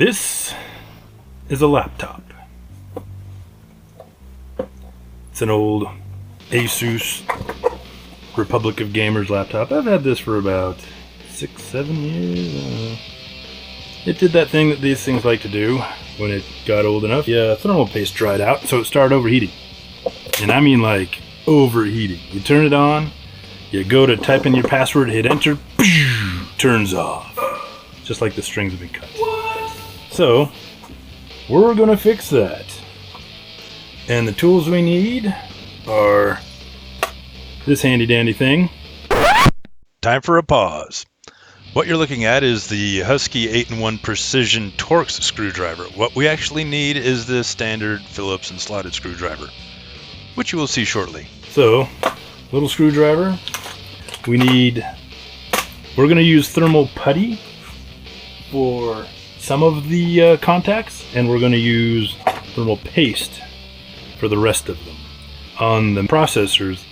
This is a laptop. It's an old Asus Republic of Gamers laptop. I've had this for about 6-7 years. It did that thing that these things like to do when it got old enough. Yeah, thermal paste dried out, so it started overheating. And I mean like overheating. You turn it on, you go to type in your password, hit enter, turns off. Just like the strings have been cut. So, we're gonna fix that. And the tools we need are this handy dandy thing. Time for a pause. What you're looking at is the Husky 8-in-1 Precision Torx screwdriver. What we actually need is the standard Phillips and slotted screwdriver, which you will see shortly. So, little screwdriver. We're gonna use thermal putty for some of the contacts, and we're going to use thermal paste for the rest of them. On the processors,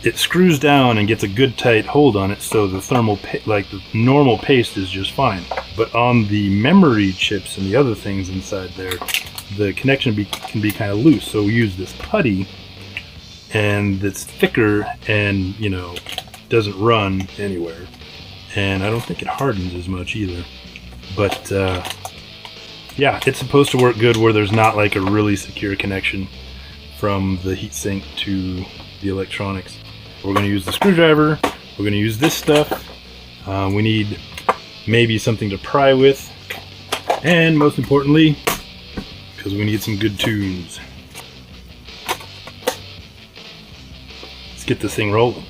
it screws down and gets a good tight hold on it, so the the normal paste is just fine. But on the memory chips and the other things inside there, the connection can be kind of loose. So we use this putty, and it's thicker and doesn't run anywhere. And I don't think it hardens as much either. But yeah, it's supposed to work good where there's not like a really secure connection from the heatsink to the electronics. We're going to use the screwdriver. We're going to use this stuff. We need maybe something to pry with, and most importantly, because we need some good tunes. Let's get this thing rolling.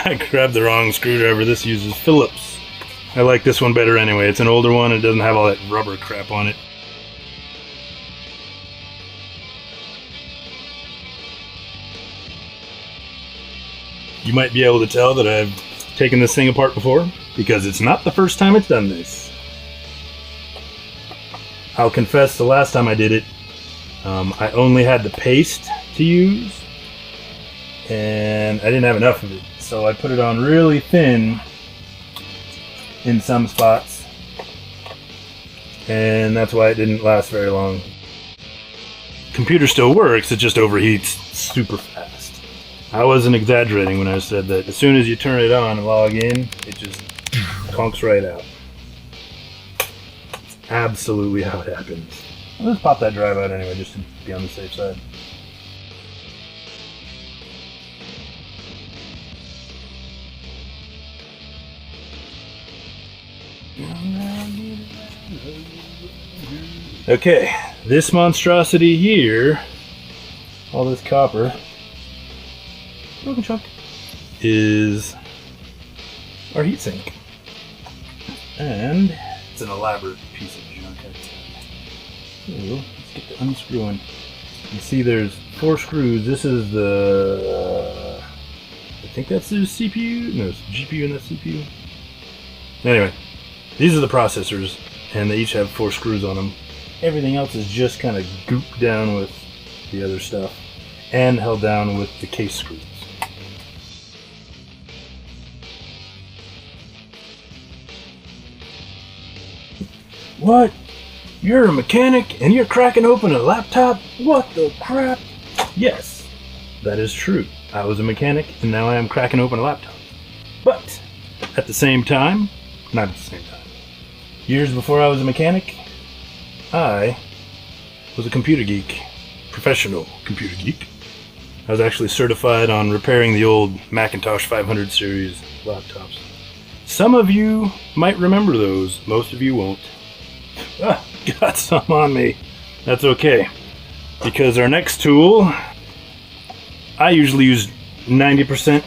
I grabbed the wrong screwdriver. This uses Phillips. I like this one better anyway. It's an older one. It doesn't have all that rubber crap on it. You might be able to tell that I've taken this thing apart before, because it's not the first time it's done this. I'll confess, the last time I did it, I only had the paste to use, and I didn't have enough of it, so I put it on really thin in some spots, and that's why it didn't last very long. Computer still works, it just overheats super fast. I wasn't exaggerating when I said that as soon as you turn it on and log in, it just conks right out. It's absolutely how it happens. Let's pop that drive out anyway, just to be on the safe side. Okay, this monstrosity here, all this copper, broken chunk, is our heatsink. And it's an elaborate piece of junk. So let's get the unscrewing. You see there's 4 screws. This is the, I think that's the CPU? No, it's the GPU and the CPU. Anyway, these are the processors, and they each have 4 screws on them. Everything else is just kind of gooped down with the other stuff and held down with the case screws. What? You're a mechanic and you're cracking open a laptop? What the crap? Yes, that is true. I was a mechanic and now I am cracking open a laptop. But at the same time, not at the same time. Years before I was a mechanic, I was a computer geek, professional computer geek. I was actually certified on repairing the old Macintosh 500 series laptops. Some of you might remember those, most of you won't. Ah, got some on me. That's okay, because our next tool, I usually use 90%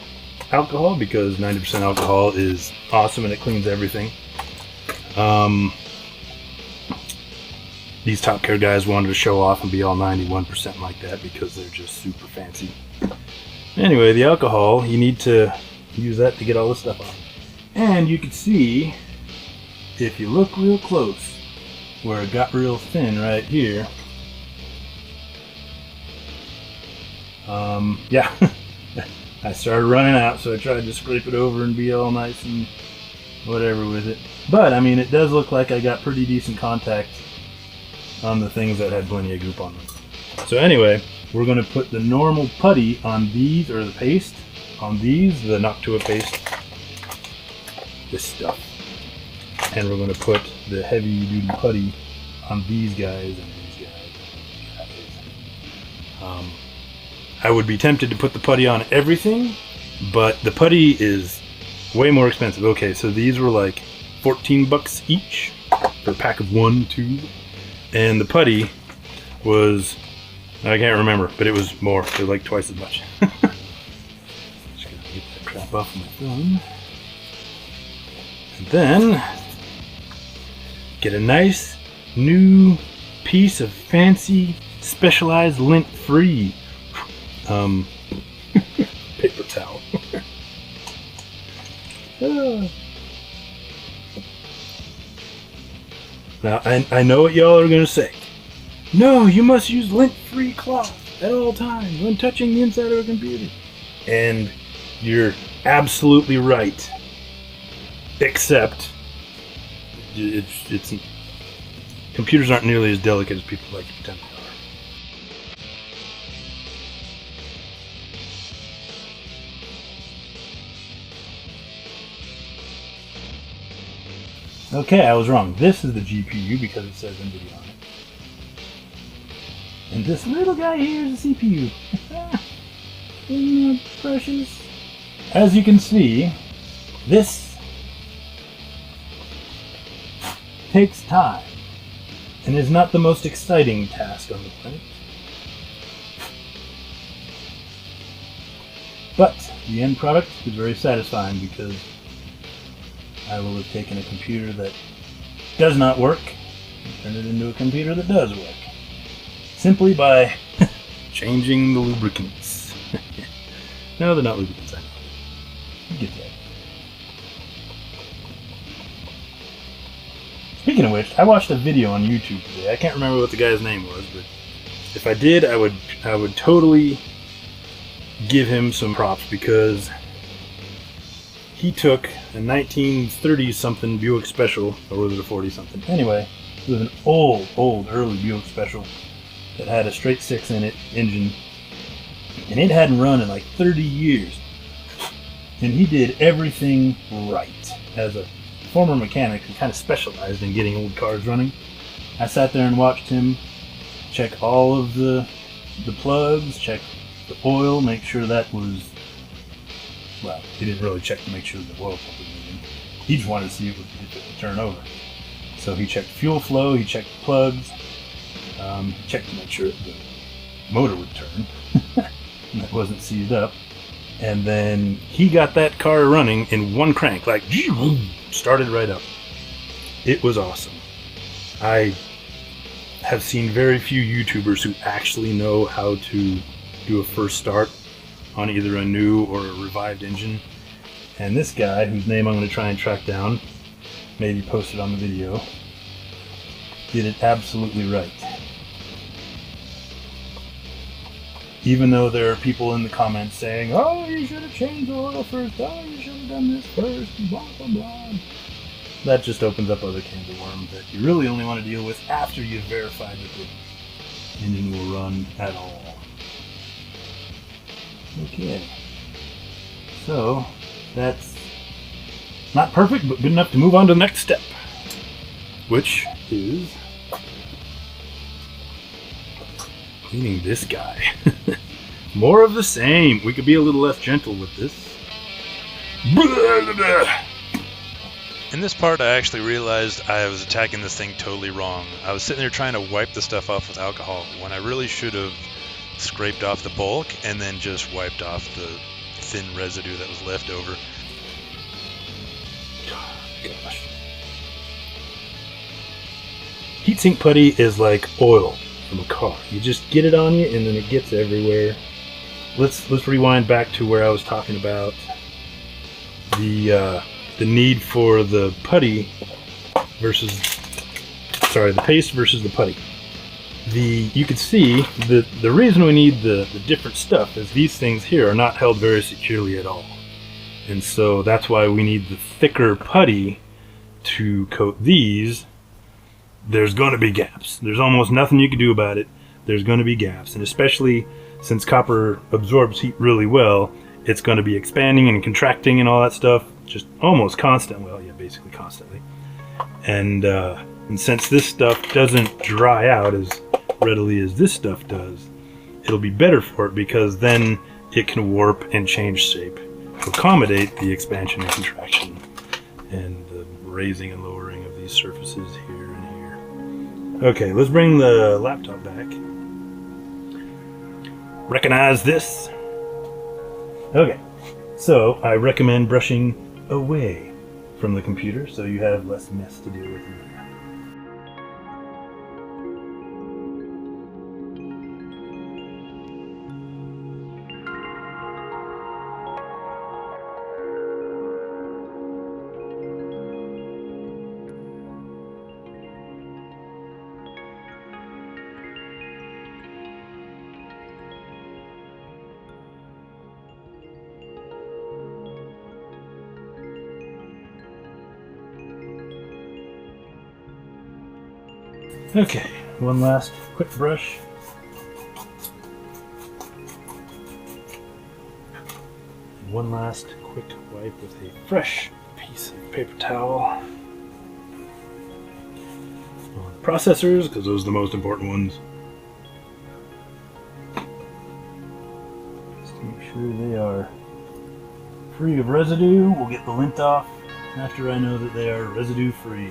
alcohol, because 90% alcohol is awesome and it cleans everything. These Top Care guys wanted to show off and be all 91% like that because they're just super fancy. Anyway, the alcohol, you need to use that to get all this stuff off. And you can see, if you look real close, where it got real thin right here. Yeah, I started running out, so I tried to scrape it over and be all nice and whatever with it. But I mean, it does look like I got pretty decent contact on the things that had plenty of goop on them. So anyway, we're going to put the normal putty on these, or the paste on these, the Noctua paste, this stuff. And we're going to put the heavy duty putty on these guys and these guys. I would be tempted to put the putty on everything, but the putty is way more expensive. Okay, so these were like 14 bucks each for a pack of 1 tube. And the putty was, I can't remember, but it was more. It was like twice as much. Just gonna get that crap off my thumb. And then get a nice new piece of fancy specialized lint-free paper towel. Now, I know what y'all are going to say. No, you must use lint-free cloth at all times when touching the inside of a computer. And you're absolutely right. Except, it's computers aren't nearly as delicate as people like to pretend they are. Okay, I was wrong. This is the GPU because it says NVIDIA on it. And this little guy here is the CPU. Isn't that precious? As you can see, this takes time and is not the most exciting task on the planet. But the end product is very satisfying because I will have taken a computer that does not work and turned it into a computer that does work. Simply by changing the lubricants. No, they're not lubricants, I know. You get that. Speaking of which, I watched a video on YouTube today. I can't remember what the guy's name was, but if I did, I would totally give him some props because he took a 1930-something Buick Special, or was it a 40-something? Anyway, it was an old, early Buick Special that had a straight 6 in it, engine, and it hadn't run in like 30 years. And he did everything right. As a former mechanic who kind of specialized in getting old cars running, I sat there and watched him check all of the plugs, check the oil, make sure that was, well, he didn't really check to make sure the oil pump was moving. He just wanted to see if it would turn over. So he checked fuel flow, he checked the plugs, checked to make sure the motor would turn. And that wasn't seized up. And then he got that car running in one crank, like started right up. It was awesome. I have seen very few YouTubers who actually know how to do a first start on either a new or a revived engine. And this guy, whose name I'm going to try and track down, maybe post it on the video, did it absolutely right. Even though there are people in the comments saying, oh, you should have changed the oil first, oh, you should have done this first, blah, blah, blah. That just opens up other cans of worms that you really only want to deal with after you've verified that the engine will run at all. Okay. So, that's not perfect, but good enough to move on to the next step, which is cleaning this guy. More of the same. We could be a little less gentle with this. In this part, I actually realized I was attacking this thing totally wrong. I was sitting there trying to wipe the stuff off with alcohol when I really should have scraped off the bulk and then just wiped off the thin residue that was left over. Gosh. Heatsink putty is like oil from a car. You just get it on you and then it gets everywhere. Let's rewind back to where I was talking about the need for the putty versus sorry, the paste versus the putty. You can see the reason we need the different stuff is these things here are not held very securely at all. And so that's why we need the thicker putty to coat these. There's going to be gaps. There's almost nothing you can do about it. There's going to be gaps. And especially since copper absorbs heat really well, it's going to be expanding and contracting and all that stuff just almost constantly. Well, yeah, basically constantly. And since this stuff doesn't dry out as readily as this stuff does, it'll be better for it because then it can warp and change shape to accommodate the expansion and contraction and the raising and lowering of these surfaces here and here. Okay, let's bring the laptop back. Recognize this? Okay, so I recommend brushing away from the computer so you have less mess to deal with in there. Okay, one last quick brush. And one last quick wipe with a fresh piece of paper towel. On the processors, because those are the most important ones. Just to make sure they are free of residue. We'll get the lint off after I know that they are residue free.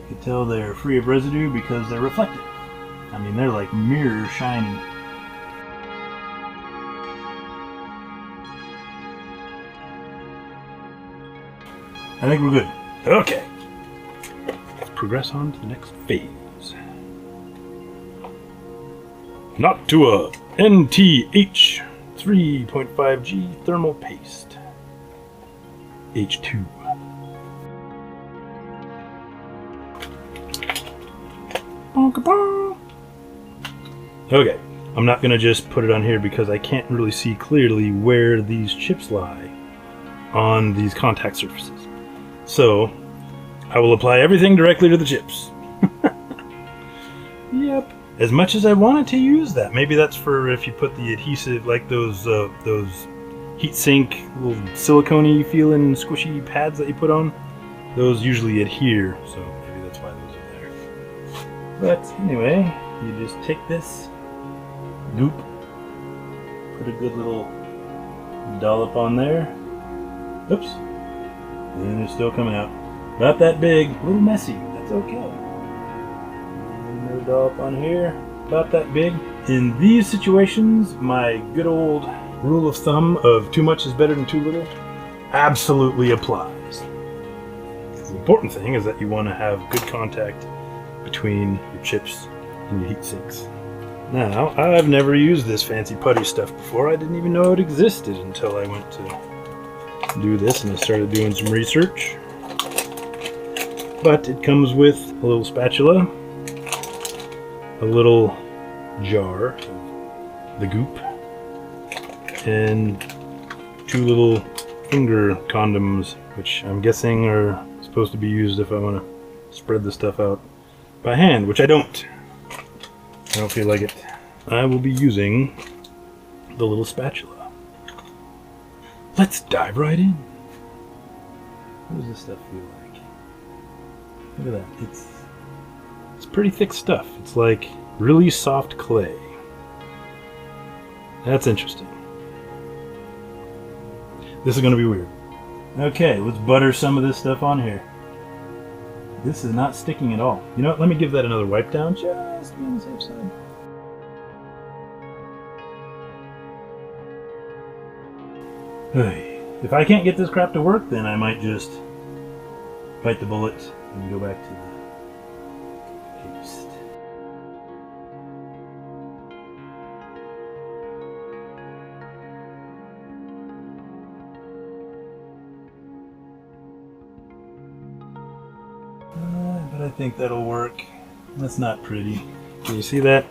You can tell they're free of residue because they're reflective. I mean, they're like mirror shiny. I think we're good. Okay. Let's progress on to the next phase. Noctua NTH 3.5G thermal paste. H2. Okay, I'm not going to just put it on here because I can't really see clearly where these chips lie on these contact surfaces. So, I will apply everything directly to the chips. Yep. As much as I wanted to use that. Maybe that's for if you put the adhesive, like those heat sink, little silicone-y feeling squishy pads that you put on. Those usually adhere, so maybe that's why those are there. But anyway, you just take this goop, put a good little dollop on there. Oops. And it's still coming out. Not that big, a little messy, that's okay. Another dollop on here, about that big. In these situations, my good old rule of thumb of too much is better than too little absolutely applies. The important thing is that you want to have good contact between your chips and your heat sinks. Now, I've never used this fancy putty stuff before. I didn't even know it existed until I went to do this and I started doing some research. But it comes with a little spatula, a little jar of the goop, and two little finger condoms, which I'm guessing are supposed to be used if I want to spread the stuff out by hand, which I don't. I don't feel like it. I will be using the little spatula. Let's dive right in. What does this stuff feel like? Look at that. It's pretty thick stuff. It's like really soft clay. That's interesting. This is going to be weird. Okay, let's butter some of this stuff on here. This is not sticking at all. You know what? Let me give that another wipe down just to be on the safe side. If I can't get this crap to work, then I might just bite the bullet and go back to the paste. But I think that'll work. That's not pretty. Can you see that?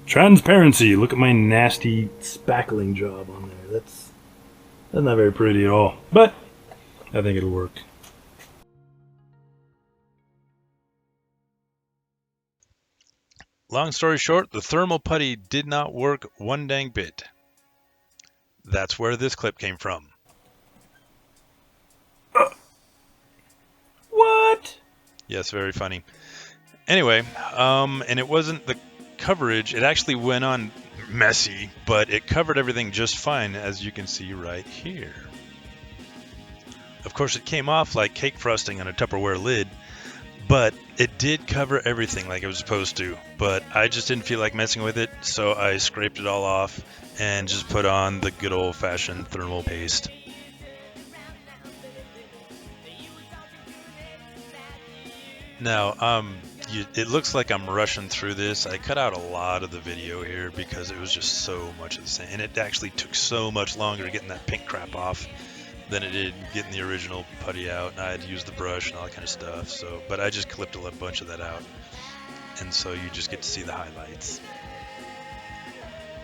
Transparency. Look at my nasty spackling job on there. That's not very pretty at all. But I think it'll work. Long story short, the thermal putty did not work one dang bit. That's where this clip came from. What? Yes, very funny. Anyway, and it wasn't the coverage. It actually went on messy, but it covered everything just fine, as you can see right here. Of course, it came off like cake frosting on a Tupperware lid, but it did cover everything like it was supposed to. But I just didn't feel like messing with it, so I scraped it all off and just put on the good old-fashioned thermal paste. Now, it looks like I'm rushing through this. I cut out a lot of the video here because it was just so much of the same. And it actually took so much longer getting that pink crap off than it did getting the original putty out. And I had to use the brush and all that kind of stuff. But I just clipped a bunch of that out. And so you just get to see the highlights.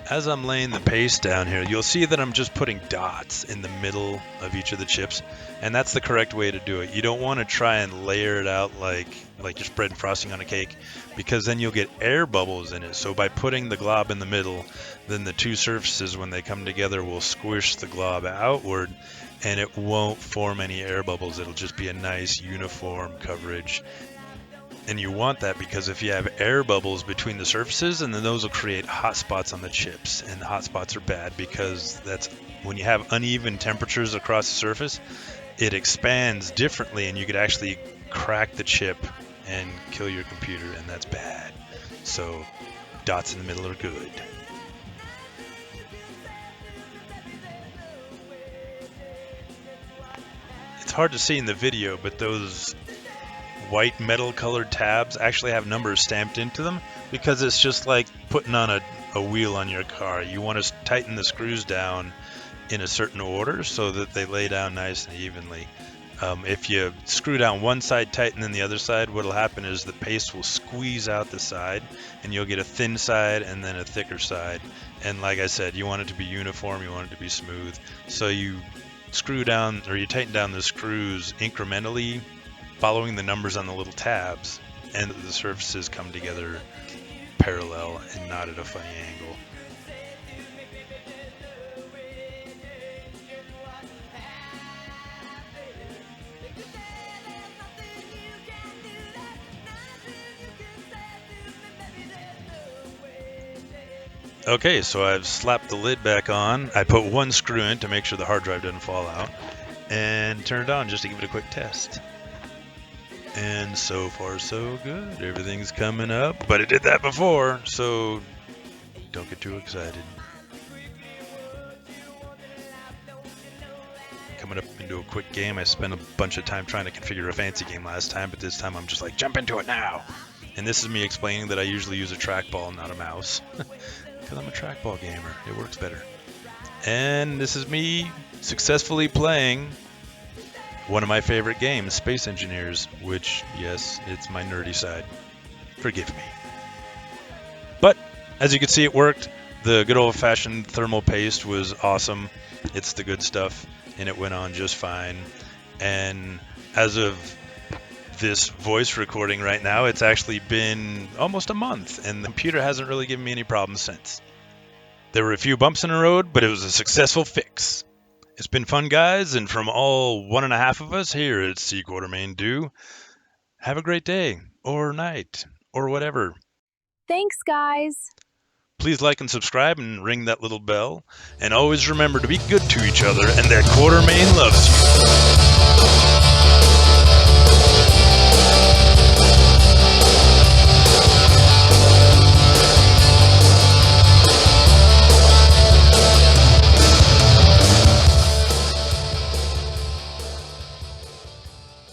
As I'm laying the paste down here, you'll see that I'm just putting dots in the middle of each of the chips, and that's the correct way to do it. You don't want to try and layer it out like you're spreading frosting on a cake, because then you'll get air bubbles in it. So by putting the glob in the middle, then the two surfaces, when they come together, will squish the glob outward, and it won't form any air bubbles. It'll just be a nice uniform coverage. And you want that because if you have air bubbles between the surfaces, and then those will create hot spots on the chips, and hot spots are bad because that's when you have uneven temperatures across the surface, it expands differently, and you could actually crack the chip and kill your computer, and that's bad. So dots in the middle are good. It's hard to see in the video, but those white metal colored tabs actually have numbers stamped into them, because it's just like putting on a wheel on your car. You want to tighten the screws down in a certain order so that they lay down nice and evenly. If you screw down one side tight and then the other side, what'll happen is the paste will squeeze out the side, and you'll get a thin side and then a thicker side. And like I said, you want it to be uniform, you want it to be smooth. So you screw down, or you tighten down the screws incrementally, following the numbers on the little tabs, and the surfaces come together parallel and not at a funny angle. Okay, so I've slapped the lid back on. I put one screw in to make sure the hard drive doesn't fall out, and turn it on just to give it a quick test. And so far so good. Everything's coming up, but it did that before, so don't get too excited. Coming up into a quick game. I spent a bunch of time trying to configure a fancy game last time, but this time I'm just like, jump into it now. And this is me explaining that I usually use a trackball, not a mouse, because I'm a trackball gamer. It works better. And this is me successfully playing one of my favorite games, Space Engineers, which, yes, it's my nerdy side. Forgive me. But, as you can see, it worked. The good old-fashioned thermal paste was awesome. It's the good stuff, and it went on just fine. And as of this voice recording right now, it's actually been almost a month, and the computer hasn't really given me any problems since. There were a few bumps in the road, but it was a successful fix. It's been fun, guys, and from all 1.5 of us here at C Quartermain Do, have a great day, or night, or whatever. Thanks, guys. Please like and subscribe and ring that little bell. And always remember to be good to each other, and that Quartermain loves you.